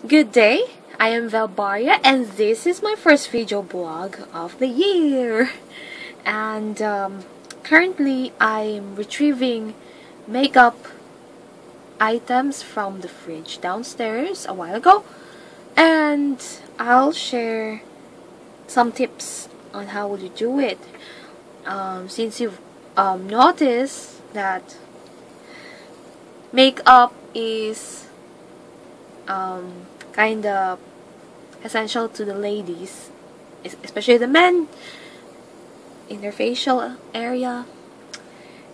Good day, I am Valbaria and this is my first video blog of the year. And currently I'm retrieving makeup items from the fridge downstairs a while ago. And I'll share some tips on how would you do it. Since you've noticed that makeup is kind of essential to the ladies, especially the men, in their facial area,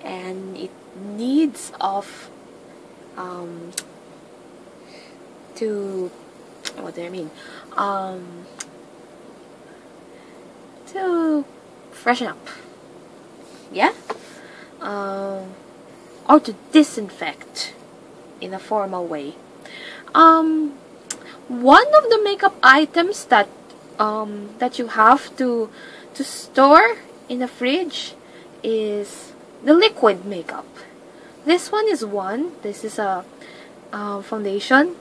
and it needs of to what do I mean to freshen up, yeah, or to disinfect in a formal way. One of the makeup items that that you have to store in the fridge is the liquid makeup. This one is one. This is a foundation.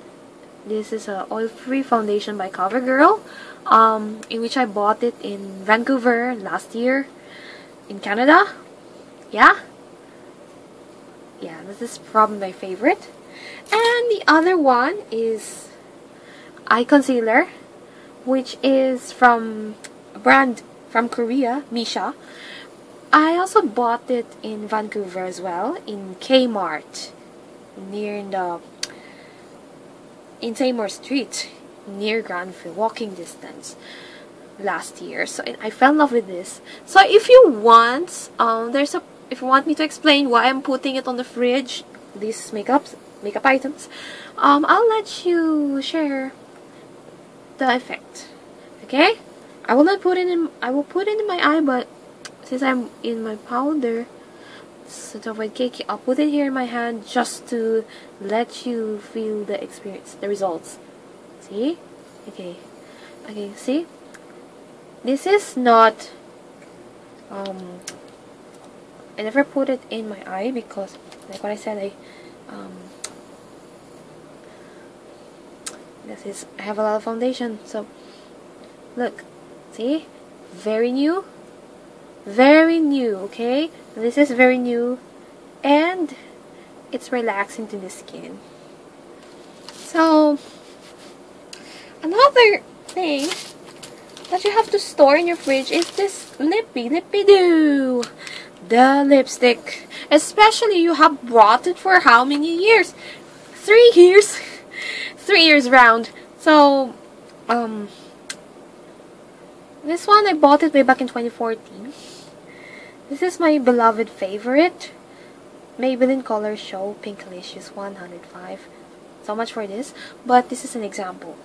This is a oil-free foundation by CoverGirl, in which I bought it in Vancouver last year in Canada. Yeah, this is probably my favorite. And the other one is eye concealer, which is from a brand from Korea, Misha. I also bought it in Vancouver as well, in Kmart, in Seymour Street, near Granville, walking distance, last year. So I fell in love with this. So if you want, if you want me to explain why I'm putting it on the fridge, these makeup items, I'll let you share the effect. Okay, I will not put it in. I will put it in my eye, but since I'm in my powder, so to avoid cakey, I'll put it here in my hand just to let you feel the experience, the results. See? Okay. See? This is not. I never put it in my eye because, like what I said, I have a lot of foundation. So look, see, very new, okay, this is very new, and it's relaxing to the skin. So another thing that you have to store in your fridge is this Lippy Doo, the lipstick. Especially you have brought it for how many years? 3 years. 3 years round. So this one I bought it way back in 2014. This is my beloved favorite, Maybelline Color Show Pinkalicious 105. So much for this, but this is an example.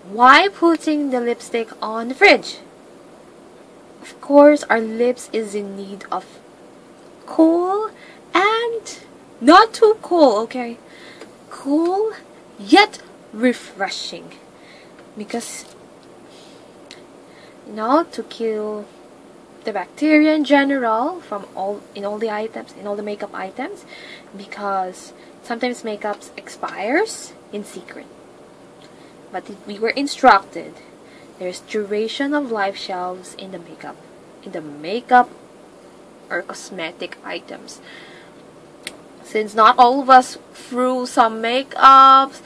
Why putting the lipstick on the fridge? Of course, our lips is in need of cool and not too cool, okay? Cool yet refreshing, because to kill the bacteria in general from all the makeup items, because sometimes makeup expires in secret. But we were instructed there's duration of life shelves in the makeup or cosmetic items. Since not all of us threw some makeups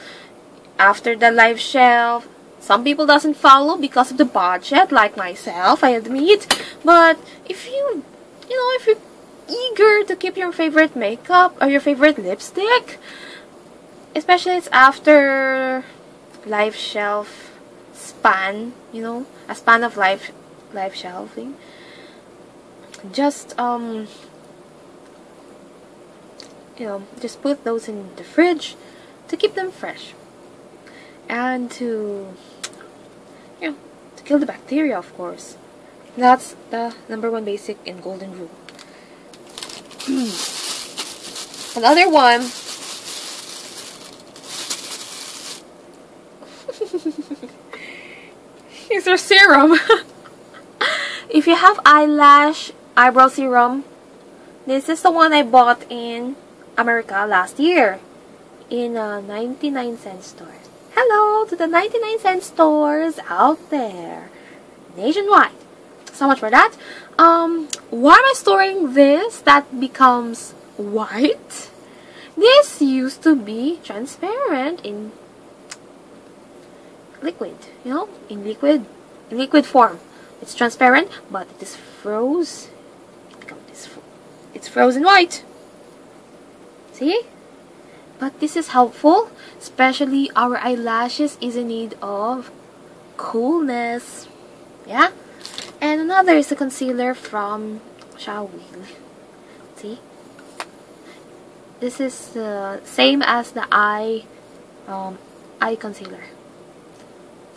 after the life shelf, some people doesn't follow because of the budget, like myself, I admit. But if you're eager to keep your favorite makeup or your favorite lipstick, especially it's after life shelf span, a span of life shelving, just just put those in the fridge to keep them fresh and to kill the bacteria, of course. That's the #1 basic and golden rule. Another one is your serum. If you have eyebrow serum, this is the one I bought in America last year in a 99-cent store. hello to the 99-cent stores out there nationwide. So much for that. Why am I storing this that becomes white? This used to be transparent in liquid, you know, in liquid form. It's transparent, but it is froze. It's frozen white. See? But this is helpful, especially our eyelashes is in need of coolness. Yeah? And another is the concealer from Shall We? See? This is the same as the eye concealer.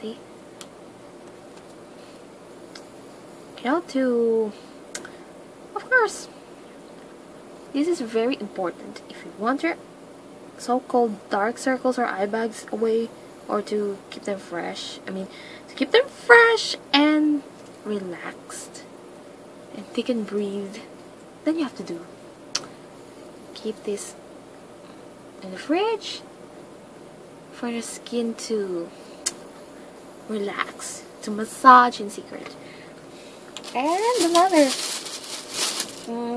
See? You know, of course, this is very important if you want your so-called dark circles or eye bags away, or to keep them fresh. To keep them fresh and relaxed and they can breathe. Then you have to do keep this in the fridge for the skin to relax, to massage in secret. And another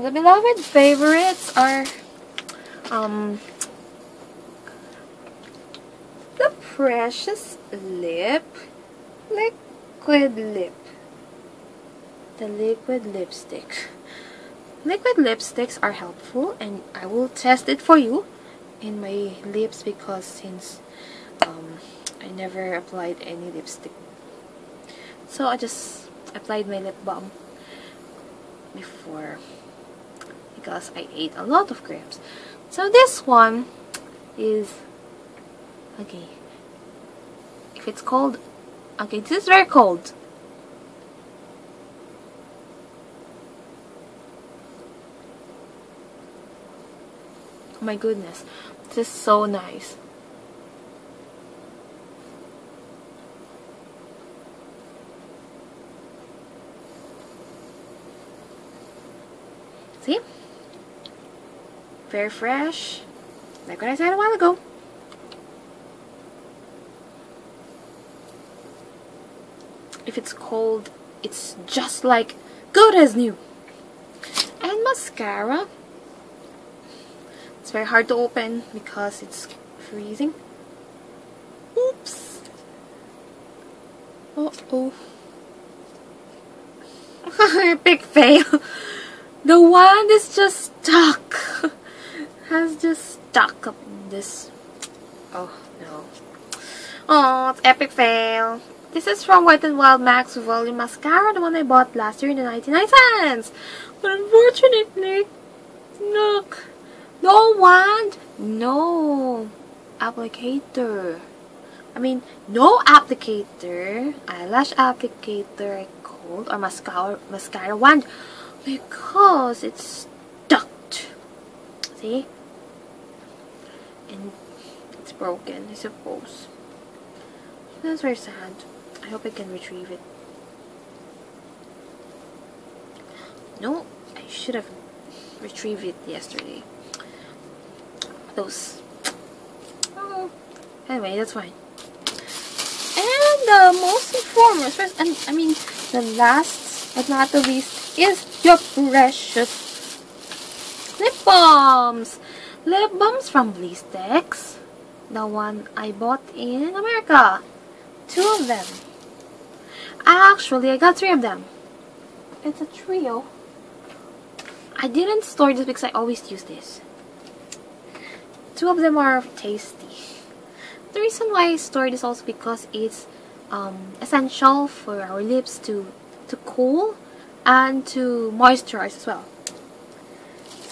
the beloved favorites are the Precious Lip Liquid Lip. The liquid lipstick. Liquid lipsticks are helpful, and I will test it for you in my lips because since I never applied any lipstick, so I just applied my lip balm before because I ate a lot of grapes. So this one is okay. If it's cold, okay, this is very cold. Oh my goodness, this is so nice. See? Very fresh, like what I said a while ago. If it's cold, it's just like good as new. And mascara. It's very hard to open because it's freezing. Oops. Uh-oh. Epic fail. The wand is just stuck. Has just stuck up in this. Oh no. Oh, it's epic fail. This is from Wet n Wild Max Volume Mascara, the one I bought last year in the 99 cents. But unfortunately, look. No wand, no applicator. No applicator, eyelash applicator I called, or mascara wand, because it's stuck. See? And it's broken, I suppose. That's very sad. I hope I can retrieve it. No, I should have retrieved it yesterday. Those. Oh, anyway, that's fine. And the most important, the last but not the least is your precious lip balms. Lip balms from Blistex, the one I bought in America. 2 of them. Actually, I got 3 of them. It's a trio. I didn't store this because I always use this. 2 of them are tasty. The reason why I store this also because it's essential for our lips to cool and to moisturize as well.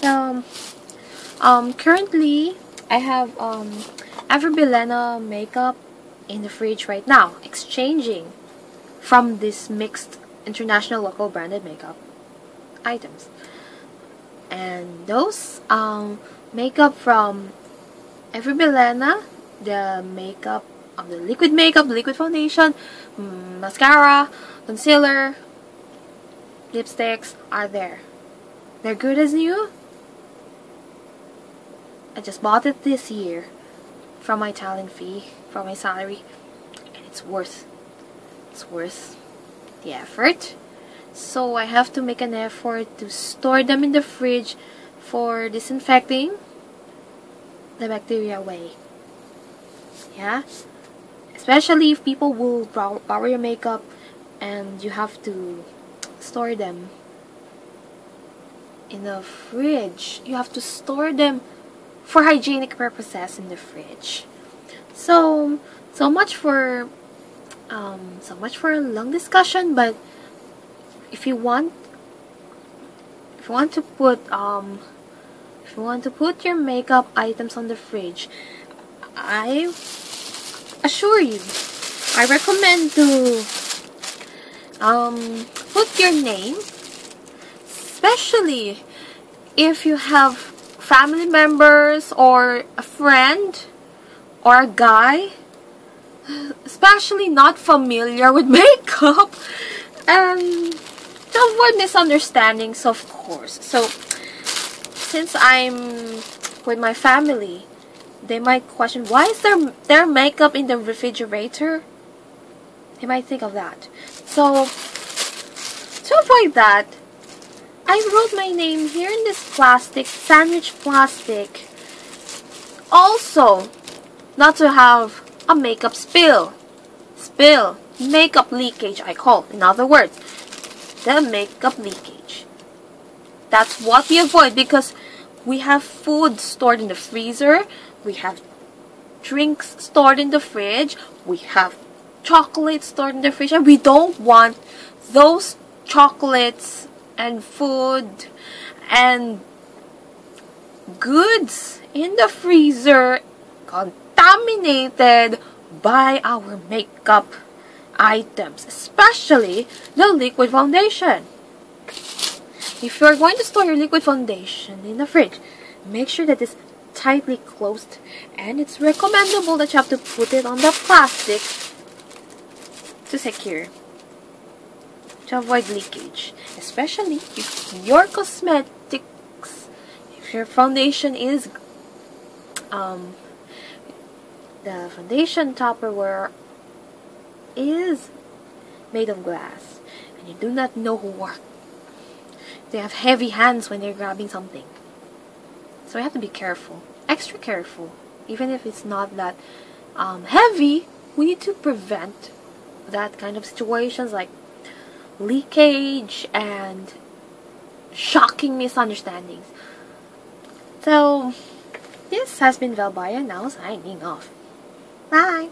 So currently I have Everbelena makeup in the fridge right now, exchanging from this mixed international local branded makeup items. And those makeup from Everbelena, the makeup of the liquid makeup, liquid foundation, mascara, concealer, lipsticks are there. They're good as new. I just bought it this year. from my talent fee, from my salary, and it's worth the effort. So I have to make an effort to store them in the fridge for disinfecting the bacteria away. Yeah, especially if people will borrow your makeup and you have to store them in the fridge. You have to store them for hygienic purposes in the fridge. So much for a long discussion. But if you want to put your makeup items on the fridge, I assure you, I recommend to put your name, especially if you have family members or a friend or a guy, especially not familiar with makeup, and to avoid misunderstandings, of course. So since I'm with my family, they might question, why is their makeup in the refrigerator? They might think of that. So to avoid that, I wrote my name here in this plastic, sandwich plastic. Also, not to have a makeup spill. Makeup leakage, I call. In other words, the makeup leakage. That's what we avoid, because we have food stored in the freezer, we have drinks stored in the fridge, we have chocolate stored in the fridge, and we don't want those chocolates and food and goods in the freezer contaminated by our makeup items, especially the liquid foundation. If you're going to store your liquid foundation in the fridge, make sure that it's tightly closed, and it's recommendable that you have to put it on the plastic to secure, to avoid leakage. Especially if your cosmetics, if your foundation is the foundation Tupperware is made of glass, and you do not know who worked. They have heavy hands when they're grabbing something. So you have to be careful, extra careful. Even if it's not that heavy, we need to prevent that kind of situations like leakage and shocking misunderstandings. So this has been Velbaya, now signing off. Bye!